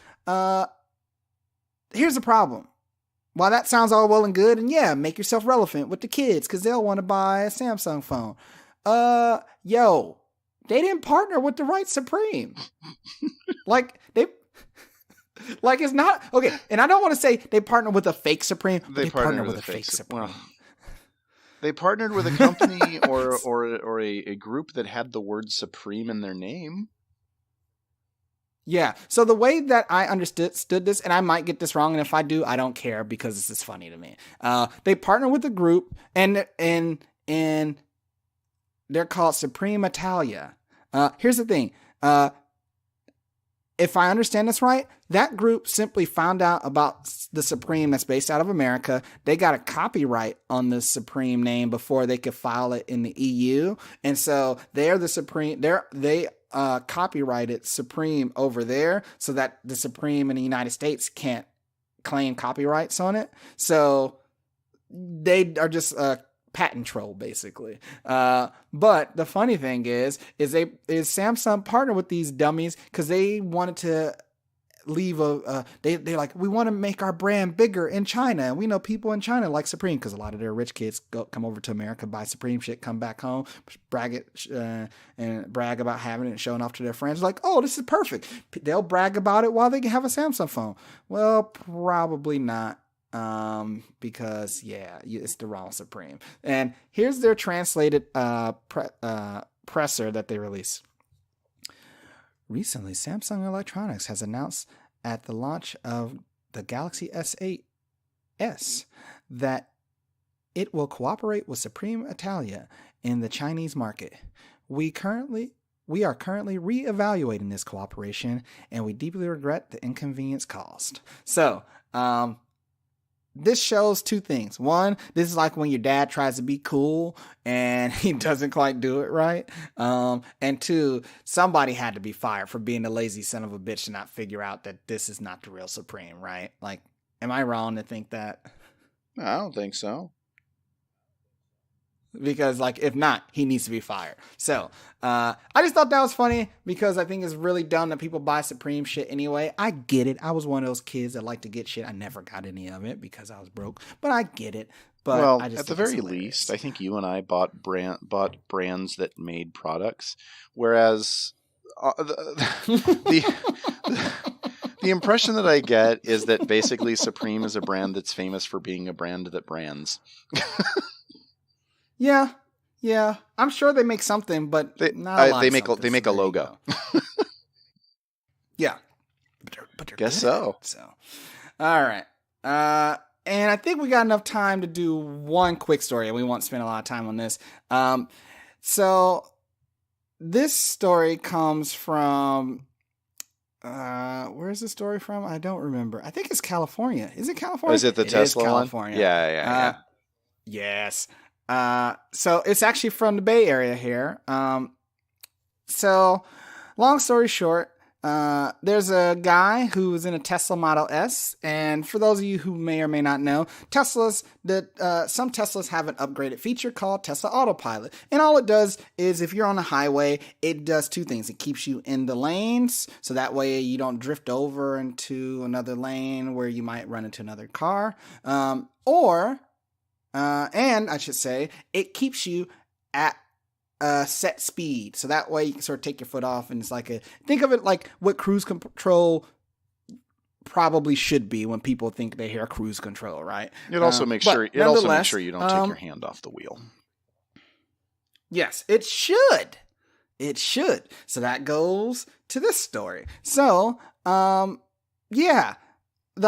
here's the problem. While that sounds all well and good, and yeah, make yourself relevant with the kids because they'll want to buy a Samsung phone. They didn't partner with the right Supreme. It's not okay. And I don't want to say they partnered with a fake Supreme. They partnered with a fake Supreme. Well, they partnered with a company or a group that had the word Supreme in their name. Yeah. So the way that I understood this, and I might get this wrong, and if I do, I don't care because this is funny to me. They partnered with a group, and they're called Supreme Italia. Here's the thing. if I understand this right, that group simply found out about the Supreme that's based out of America. They got a copyright on the Supreme name before they could file it in the EU. And so they're the Supreme. They copyrighted Supreme over there so that the Supreme in the United States can't claim copyrights on it. So they are just patent troll, basically. But the funny thing is Samsung partnered with these dummies because they wanted to leave they're like, we want to make our brand bigger in China, and we know people in China like Supreme because a lot of their rich kids come over to America, buy Supreme shit, come back home, brag about having it and showing off to their friends, like, oh, this is perfect. They'll brag about it while they have a Samsung phone. Well, probably not. Because it's the wrong Supreme. And here's their translated presser that they released. Recently, Samsung Electronics has announced at the launch of the Galaxy S8s that it will cooperate with Supreme Italia in the Chinese market. We are currently re-evaluating this cooperation, and we deeply regret the inconvenience caused. So, this shows two things. One, this is like when your dad tries to be cool and he doesn't quite do it right. And two, somebody had to be fired for being a lazy son of a bitch to not figure out that this is not the real Supreme, right? Like, am I wrong to think that? I don't think so. Because, like, if not, he needs to be fired. So, I just thought that was funny because I think it's really dumb that people buy Supreme shit anyway. I get it. I was one of those kids that like to get shit. I never got any of it because I was broke, but I get it. But well, I just at the very least, I think you and I bought brands that made products, whereas the impression that I get is that basically Supreme is a brand that's famous for being a brand that brands. Yeah. I'm sure they make something, but not a lot. They make a logo. Yeah, but they're guess so. All right. And I think we got enough time to do one quick story, and we won't spend a lot of time on this. So this story comes from. Where is the story from? I don't remember. I think it's California. Is it California? Is it the Tesla one? California. Yeah. Yes. So it's actually from the Bay Area here. So long story short, there's a guy who's in a Tesla Model S, and for those of you who may or may not know, some Teslas have an upgraded feature called Tesla Autopilot, and all it does is if you're on the highway, it does two things. It keeps you in the lanes, so that way you don't drift over into another lane where you might run into another car, and I should say, it keeps you at a set speed. So that way you can sort of take your foot off, and it's like think of it like what cruise control probably should be when people think they hear cruise control, right? It also makes sure you don't take your hand off the wheel. Yes, it should. It should. So that goes to this story. So, the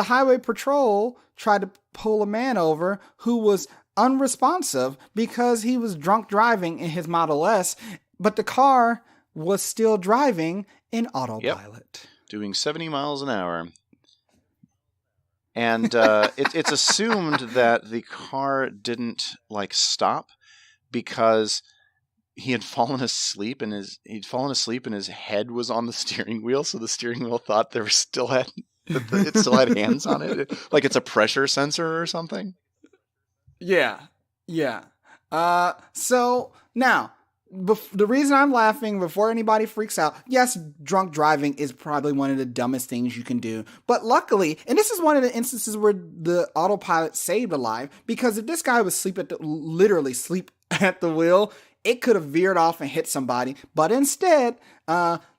highway patrol tried to pull a man over who was unresponsive because he was drunk driving in his Model S, but the car was still driving in autopilot. Doing 70 miles an hour. And it's assumed that the car didn't stop because he had fallen asleep and his head was on the steering wheel, so the steering wheel thought it still had hands on it, like it's a pressure sensor or something. Yeah. So now, the reason I'm laughing before anybody freaks out, yes, drunk driving is probably one of the dumbest things you can do. But luckily, and this is one of the instances where the autopilot saved a life, because if this guy was literally sleep at the wheel, it could have veered off and hit somebody. But instead,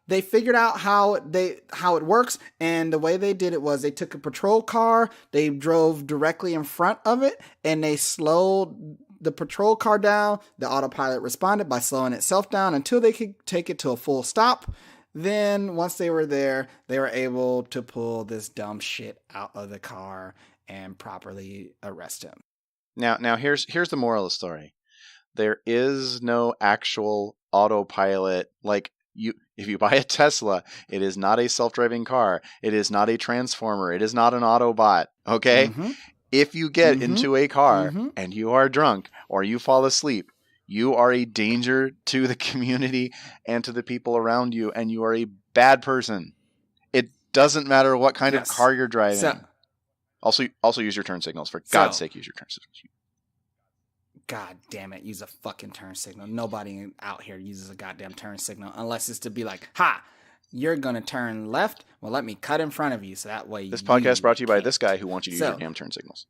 they figured out how it works, and the way they did it was they took a patrol car, they drove directly in front of it, and they slowed the patrol car down. The autopilot responded by slowing itself down until they could take it to a full stop. Then once they were there, they were able to pull this dumb shit out of the car and properly arrest him. Now here's the moral of the story. There is no actual autopilot. Like, If you buy a Tesla, it is not a self-driving car. It is not a transformer. It is not an Autobot. Okay? Mm-hmm. If you get into a car Mm-hmm. and you are drunk or you fall asleep, you are a danger to the community and to the people around you, and you are a bad person. It doesn't matter what kind of car you're driving. So, also use your turn signals. For God's sake, use your turn signals. God damn it, use a fucking turn signal. Nobody out here uses a goddamn turn signal unless it's to be like, ha, you're going to turn left. Well, let me cut in front of you so that way This podcast brought to you by this guy who wants you to use your damn turn signals.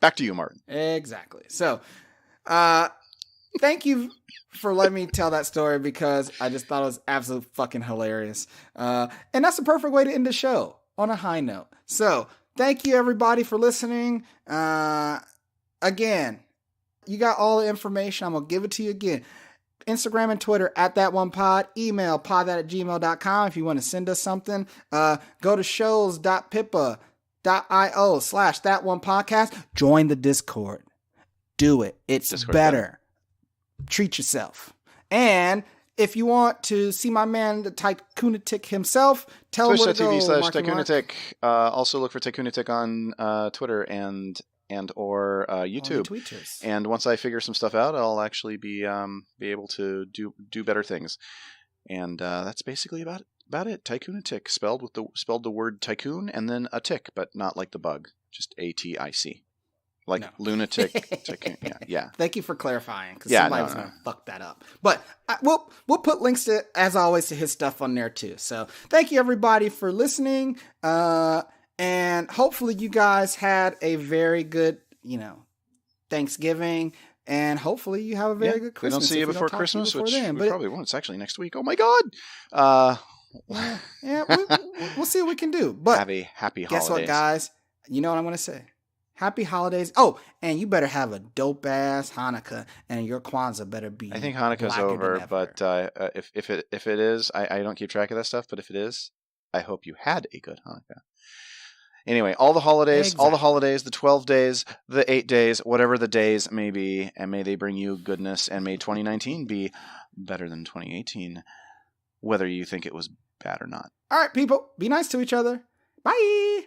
Back to you, Martin. Exactly. So, thank you for letting me tell that story because I just thought it was absolutely fucking hilarious. And that's the perfect way to end the show on a high note. So, thank you everybody for listening. Again, you got all the information. I'm going to give it to you again. Instagram and Twitter at that1pod. Email pod@gmail.com if you want to send us something. Go to shows.pippa.io/that1podcast. Join the Discord. Do it. It's Discord better. Treat yourself. And if you want to see my man, the Tycoonatic himself, tell him where to go. Twitch.tv/Tycoonatic. Also look for Tycoonatic on Twitter and or YouTube. And once I figure some stuff out, I'll actually be able to do better things. And that's basically about it. Tycoonatic, spelled the word tycoon and then a tick, but not like the bug, just ATIC. Like lunatic tycoon. Yeah. Thank you for clarifying, because somebody was gonna fuck that up. But we'll put links to, as always, to his stuff on there too. So thank you everybody for listening. And hopefully you guys had a very good, Thanksgiving, and hopefully you have a very good Christmas. We don't see you before Christmas, which we probably won't. It's actually next week. Oh my God. We'll see what we can do. But have a happy holidays. Guess what, guys? You know what I'm going to say. Happy holidays. Oh, and you better have a dope-ass Hanukkah, and your Kwanzaa better be. I think Hanukkah's over, but if it is, I don't keep track of that stuff, but if it is, I hope you had a good Hanukkah. Anyway, all the holidays, the 12 days, the 8 days, whatever the days may be, and may they bring you goodness, and may 2019 be better than 2018, whether you think it was bad or not. All right, people, be nice to each other. Bye.